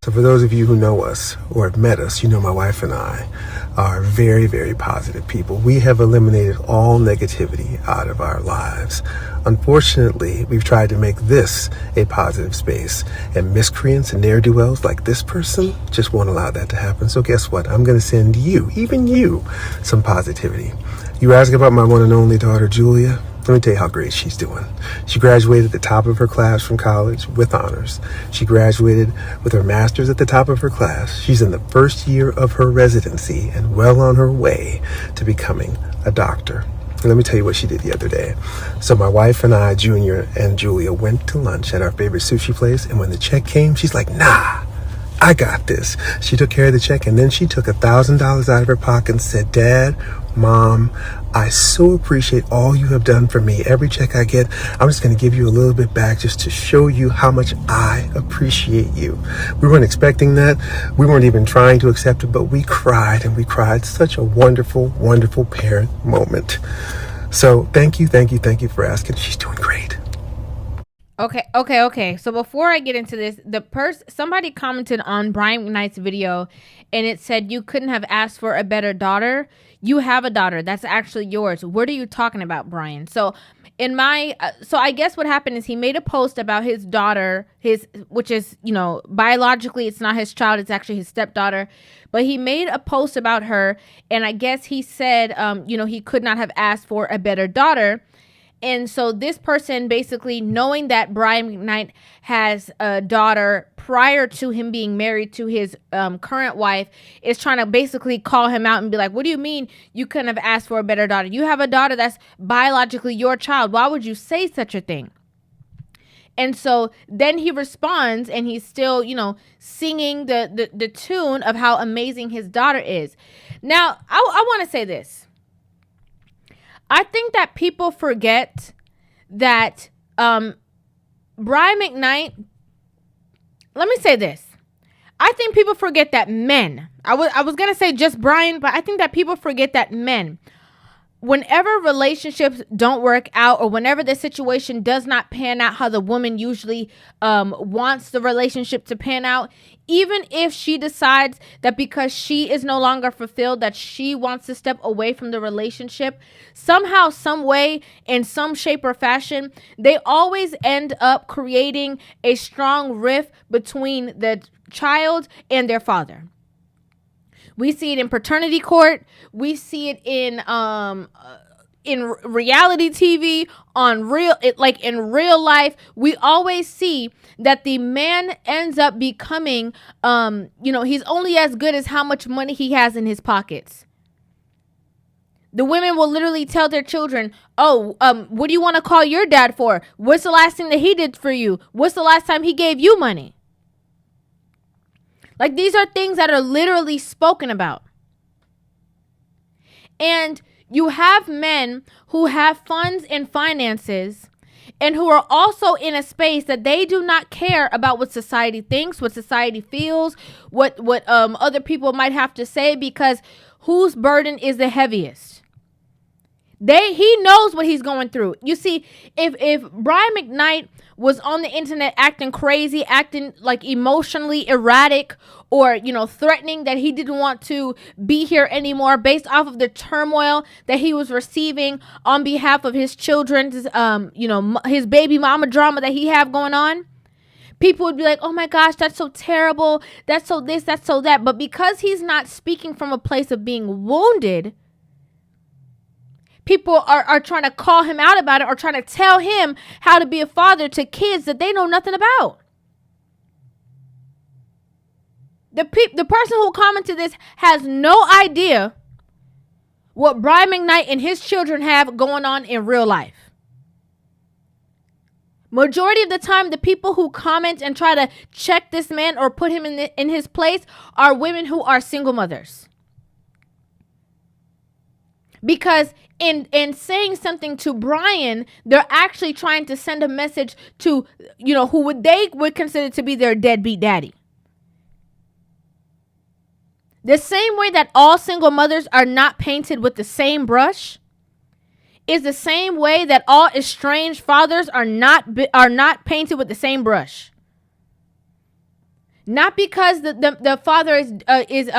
So for those of you who know us or have met us, you know my wife and I are very, very positive people. We have eliminated all negativity out of our lives. Unfortunately, we've tried to make this a positive space, and miscreants and ne'er-do-wells like this person just won't allow that to happen. So guess what? I'm going to send you, even you, some positivity. You ask about my one and only daughter, Julia. Let me tell you how great she's doing. She graduated at the top of her class from college with honors. She graduated with her master's at the top of her class. She's in the first year of her residency and well on her way to becoming a doctor. And let me tell you what she did the other day. So my wife and I, Junior and Julia, went to lunch at our favorite sushi place. And when the check came, she's like, nah, I got this. She took care of the check, and then she took $1,000 out of her pocket and said, Dad, Mom, I so appreciate all you have done for me. Every check I get, I'm just going to give you a little bit back just to show you how much I appreciate you. We weren't expecting that. We weren't even trying to accept it, but we cried, and we cried. Such a wonderful, wonderful parent moment. So thank you for asking. She's doing great. Okay. So before I get into this, somebody commented on Brian McKnight's video, and it said you couldn't have asked for a better daughter. You have a daughter. That's actually yours. What are you talking about, Brian? So I guess what happened is he made a post about his daughter, which is, biologically it's not his child, it's actually his stepdaughter. But he made a post about her, and I guess he said, he could not have asked for a better daughter. And so this person, basically knowing that Brian McKnight has a daughter prior to him being married to his current wife, is trying to basically call him out and be like, what do you mean you couldn't have asked for a better daughter? You have a daughter that's biologically your child. Why would you say such a thing? And so then he responds, and he's still, singing the tune of how amazing his daughter is. Now, I want to say this. I think that people forget that Brian McKnight, let me say this. I think people forget that men, I was going to say just Brian, but I think that people forget that men, whenever relationships don't work out, or whenever the situation does not pan out how the woman usually wants the relationship to pan out, even if she decides that because she is no longer fulfilled, that she wants to step away from the relationship, somehow, some way, in some shape or fashion, they always end up creating a strong rift between the child and their father. We see it in paternity court. We see it in reality TV, in real life. We always see that the man ends up becoming, he's only as good as how much money he has in his pockets. The women will literally tell their children, what do you want to call your dad for? What's the last thing that he did for you? What's the last time he gave you money? Like, these are things that are literally spoken about. And you have men who have funds and finances, and who are also in a space that they do not care about what society thinks, what society feels, what other people might have to say, because whose burden is the heaviest? He knows what he's going through. You see, if Brian McKnight was on the internet acting crazy, acting like emotionally erratic, or, threatening that he didn't want to be here anymore based off of the turmoil that he was receiving on behalf of his children's, his baby mama drama that he have going on, people would be like, oh my gosh, that's so terrible. That's so this, that's so that. But because he's not speaking from a place of being wounded, people are trying to call him out about it, or trying to tell him how to be a father to kids that they know nothing about. The person who commented this has no idea what Brian McKnight and his children have going on in real life. Majority of the time, the people who comment and try to check this man or put him in his place are women who are single mothers. Because in saying something to Brian, they're actually trying to send a message to, who they would consider to be their deadbeat daddy. The same way that all single mothers are not painted with the same brush is the same way that all estranged fathers are not painted with the same brush. Not because the father is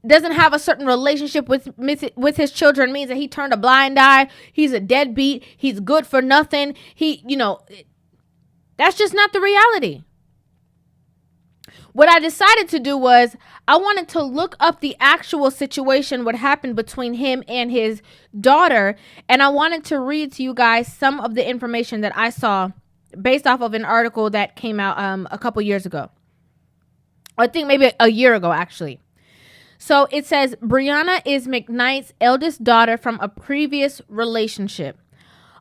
doesn't have a certain relationship with his children means that he turned a blind eye. He's a deadbeat. He's good for nothing. That's just not the reality. What I decided to do was I wanted to look up the actual situation, what happened between him and his daughter. And I wanted to read to you guys some of the information that I saw based off of an article that came out a couple years ago. I think maybe a year ago, actually. So it says, Brianna is McKnight's eldest daughter from a previous relationship.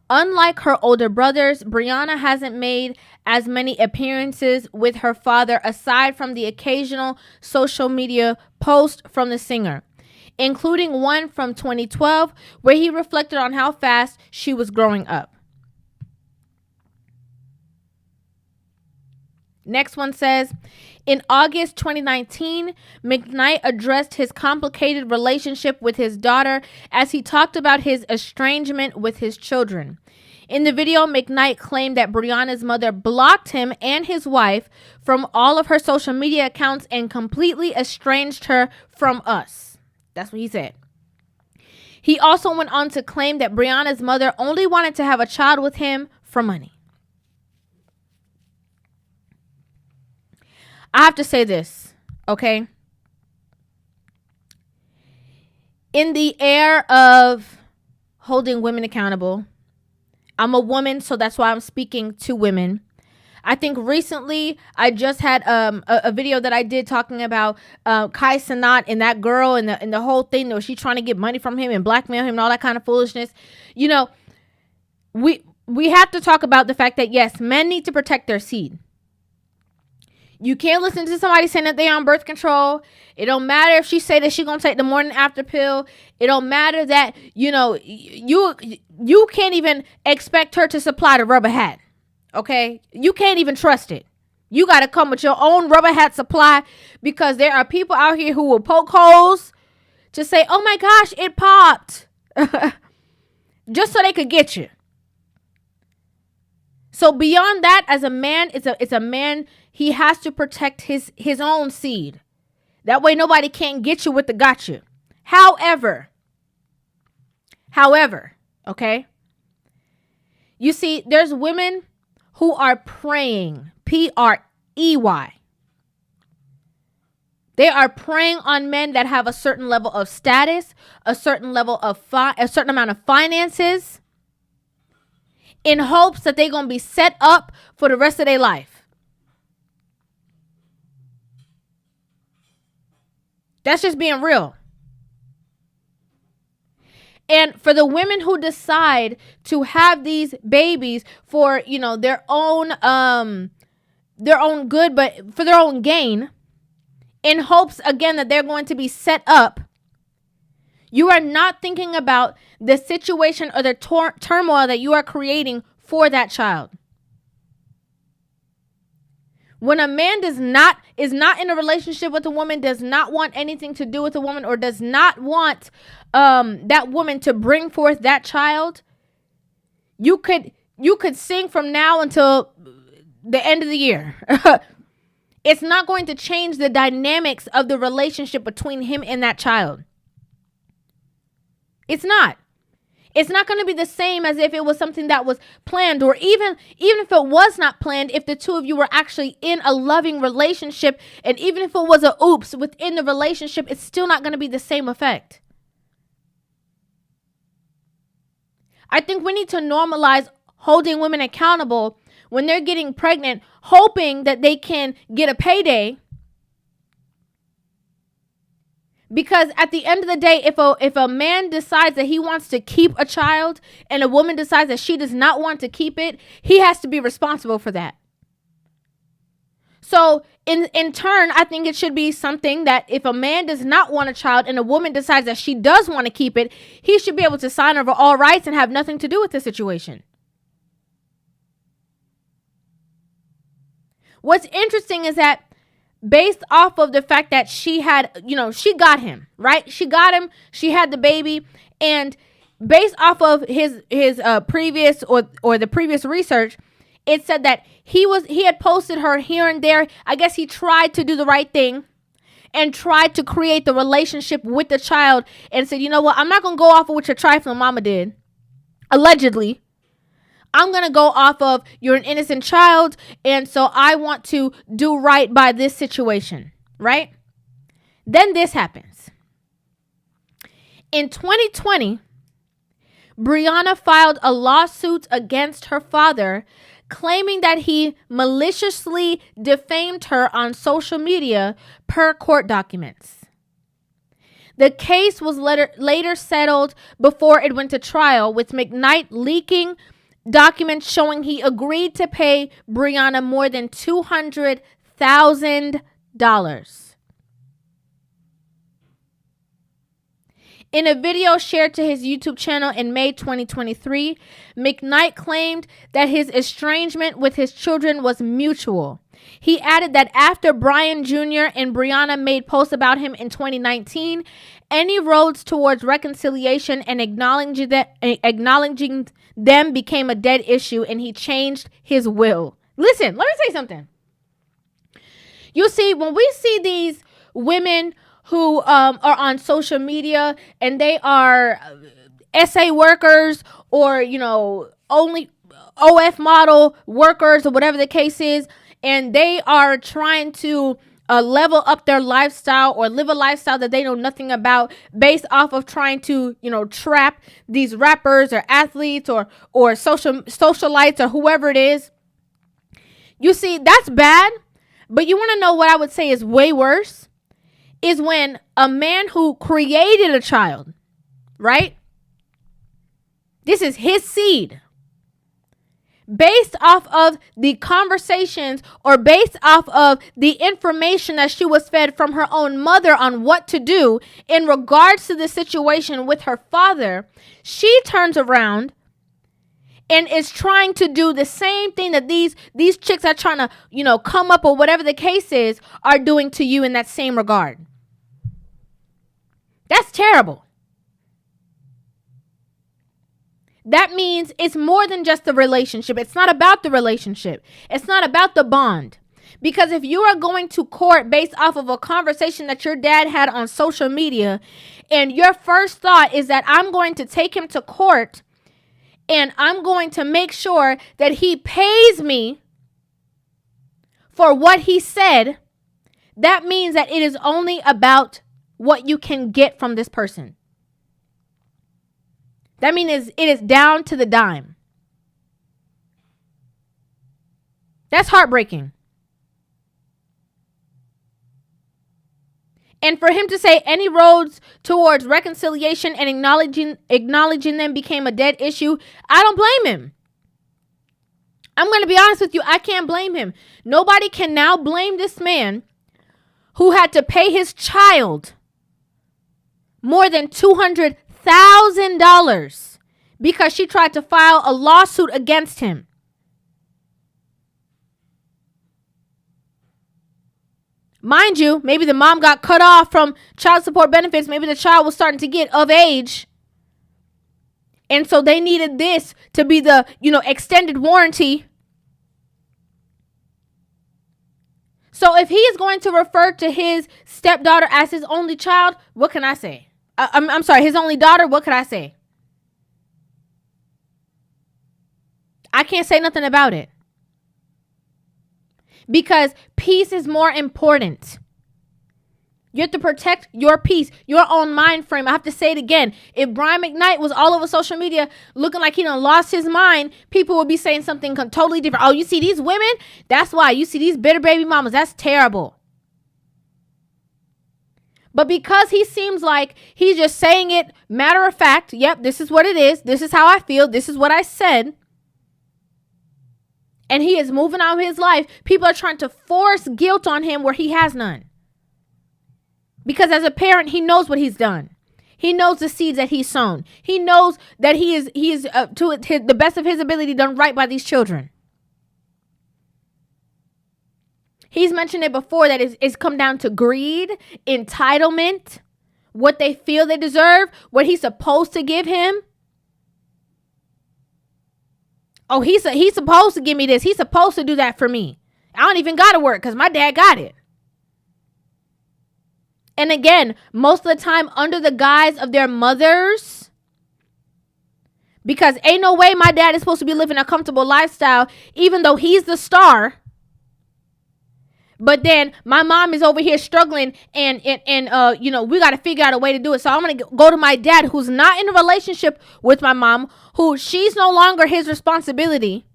Unlike her older brothers, Brianna hasn't made as many appearances with her father aside from the occasional social media post from the singer, including one from 2012 where he reflected on how fast she was growing up. Next one says, in August 2019, McKnight addressed his complicated relationship with his daughter as he talked about his estrangement with his children. In the video, McKnight claimed that Brianna's mother blocked him and his wife from all of her social media accounts and completely estranged her from us. That's what he said. He also went on to claim that Brianna's mother only wanted to have a child with him for money. I have to say this, okay? In the era of holding women accountable, I'm a woman, so that's why I'm speaking to women. I think recently I just had a video that I did talking about Kai Cenat and that girl and the whole thing that she trying to get money from him and blackmail him and all that kind of foolishness. We have to talk about the fact that, yes, men need to protect their seed. You can't listen to somebody saying that they on birth control. It don't matter if she say that she gonna take the morning after pill. It don't matter that, you can't even expect her to supply the rubber hat. Okay? You can't even trust it. You got to come with your own rubber hat supply because there are people out here who will poke holes to say, oh my gosh, it popped. Just so they could get you. So beyond that, as a man, it's a man. He has to protect his own seed. That way nobody can get you with the gotcha. However, okay? You see, there's women who are preying, P-R-E-Y. They are preying on men that have a certain level of status, a certain level of a certain amount of finances, in hopes that they're going to be set up for the rest of their life. That's just being real. And for the women who decide to have these babies for, their own good, but for their own gain, in hopes, again, that they're going to be set up, you are not thinking about the situation or the turmoil that you are creating for that child. When a man is not in a relationship with a woman, does not want anything to do with a woman, or does not want that woman to bring forth that child, you could sing from now until the end of the year. It's not going to change the dynamics of the relationship between him and that child. It's not. It's not going to be the same as if it was something that was planned, or even if it was not planned, if the two of you were actually in a loving relationship, and even if it was a oops within the relationship, it's still not going to be the same effect. I think we need to normalize holding women accountable when they're getting pregnant, hoping that they can get a payday. Because at the end of the day, if a man decides that he wants to keep a child and a woman decides that she does not want to keep it, he has to be responsible for that. So in turn, I think it should be something that if a man does not want a child and a woman decides that she does want to keep it, he should be able to sign over all rights and have nothing to do with the situation. What's interesting is that based off of the fact that she had, she got him, right? She got him. She had the baby. And based off of his previous or the previous research, It said that he had posted her here and there. I guess he tried to do the right thing and tried to create the relationship with the child and said, you know what, I'm not going to go off of what your trifling mama did. Allegedly. I'm going to go off of you're an innocent child, and so I want to do right by this situation, right? Then this happens. In 2020, Brianna filed a lawsuit against her father, claiming that he maliciously defamed her on social media per court documents. The case was later settled before it went to trial, with McKnight leaking documents showing he agreed to pay Brianna more than $200,000. In a video shared to his YouTube channel in May 2023, McKnight claimed that his estrangement with his children was mutual. He added that after Brian Jr. and Brianna made posts about him in 2019, any roads towards reconciliation and acknowledging them became a dead issue, and he changed his will. Listen, let me say something. You see, when we see these women who are on social media and they are SA workers or, only OF model workers or whatever the case is, and they are trying to level up their lifestyle or live a lifestyle that they know nothing about based off of trying to, trap these rappers or athletes or socialites or whoever it is. You see, that's bad. But you want to know what I would say is way worse? Is when a man who created a child, right? This is his seed. Based off of the conversations or based off of the information that she was fed from her own mother on what to do in regards to the situation with her father, she turns around and is trying to do the same thing that these chicks are trying to, come up or whatever the case is, are doing to you in that same regard. That's terrible. That means it's more than just the relationship. It's not about the relationship. It's not about the bond. Because if you are going to court based off of a conversation that your dad had on social media, and your first thought is that I'm going to take him to court and I'm going to make sure that he pays me for what he said, that means that it is only about what you can get from this person. That means it is down to the dime. That's heartbreaking. And for him to say any roads towards reconciliation and acknowledging them became a dead issue, I don't blame him. I'm going to be honest with you. I can't blame him. Nobody can now blame this man who had to pay his child more than $200,000 because she tried to file a lawsuit against him. Mind you, maybe the mom got cut off from child support benefits. Maybe the child was starting to get of age. And so they needed this to be the, extended warranty. So if he is going to refer to his stepdaughter as his only child, what can I say? I'm sorry, his only daughter, what could I say? I can't say nothing about it. Because peace is more important. You have to protect your peace, your own mind frame. I have to say it again. If Brian McKnight was all over social media looking like he done lost his mind, people would be saying something totally different. Oh, you see these women? That's why. You see these bitter baby mamas. That's terrible. But because he seems like he's just saying it matter of fact, yep, this is what it is. This is how I feel. This is what I said. And he is moving on with his life. People are trying to force guilt on him where he has none. Because as a parent, he knows what he's done. He knows the seeds that he's sown. He knows that he is to the best of his ability done right by these children. He's mentioned it before that it's come down to greed, entitlement, what they feel they deserve, what he's supposed to give him. Oh, he's supposed to give me this. He's supposed to do that for me. I don't even got to work because my dad got it. And again, most of the time under the guise of their mothers. Because ain't no way my dad is supposed to be living a comfortable lifestyle, even though he's the star. But then my mom is over here struggling and we got to figure out a way to do it. So I'm going to go to my dad, who's not in a relationship with my mom, who she's no longer his responsibility.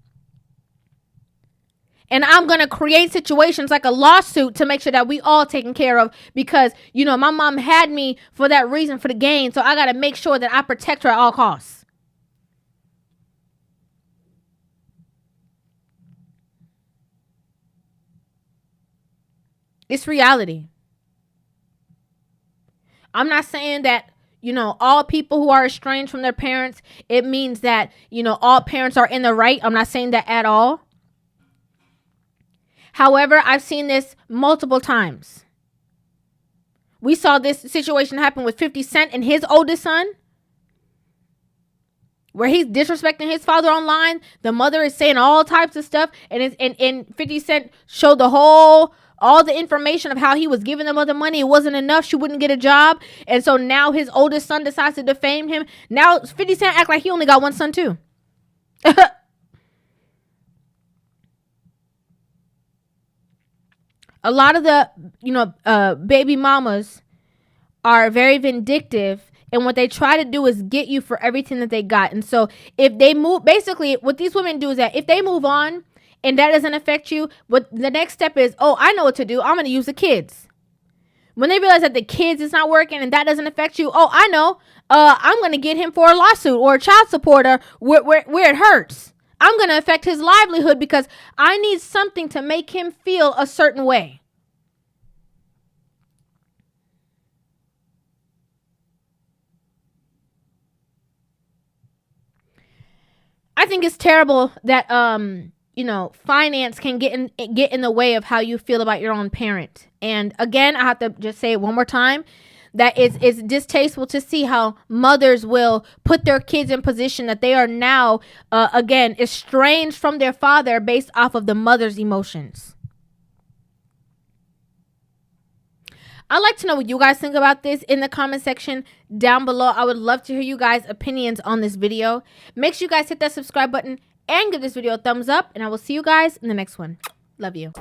And I'm going to create situations like a lawsuit to make sure that we all taken care of because, my mom had me for that reason, for the gain. So I got to make sure that I protect her at all costs. It's reality. I'm not saying that, all people who are estranged from their parents, it means that, all parents are in the right. I'm not saying that at all. However, I've seen this multiple times. We saw this situation happen with 50 Cent and his oldest son, where he's disrespecting his father online. The mother is saying all types of stuff, and 50 Cent showed all the information of how he was giving the mother money. It wasn't enough. She wouldn't get a job. And so now his oldest son decides to defame him. Now 50 Cent act like he only got one son too. A lot of the, baby mamas are very vindictive. And what they try to do is get you for everything that they got. And so if they move, basically what these women do is that if they move on, and that doesn't affect you, but the next step is, I know what to do. I'm going to use the kids. When they realize that the kids is not working and that doesn't affect you, I know. I'm going to get him for a lawsuit or a child support or where it hurts. I'm going to affect his livelihood because I need something to make him feel a certain way. I think it's terrible that finance can get in the way of how you feel about your own parent. And again, I have to just say it one more time, that it's distasteful to see how mothers will put their kids in position that they are now, again, estranged from their father based off of the mother's emotions. I'd like to know what you guys think about this in the comment section down below. I would love to hear you guys' opinions on this video. Make sure you guys hit that subscribe button and give this video a thumbs up, and I will see you guys in the next one. Love you.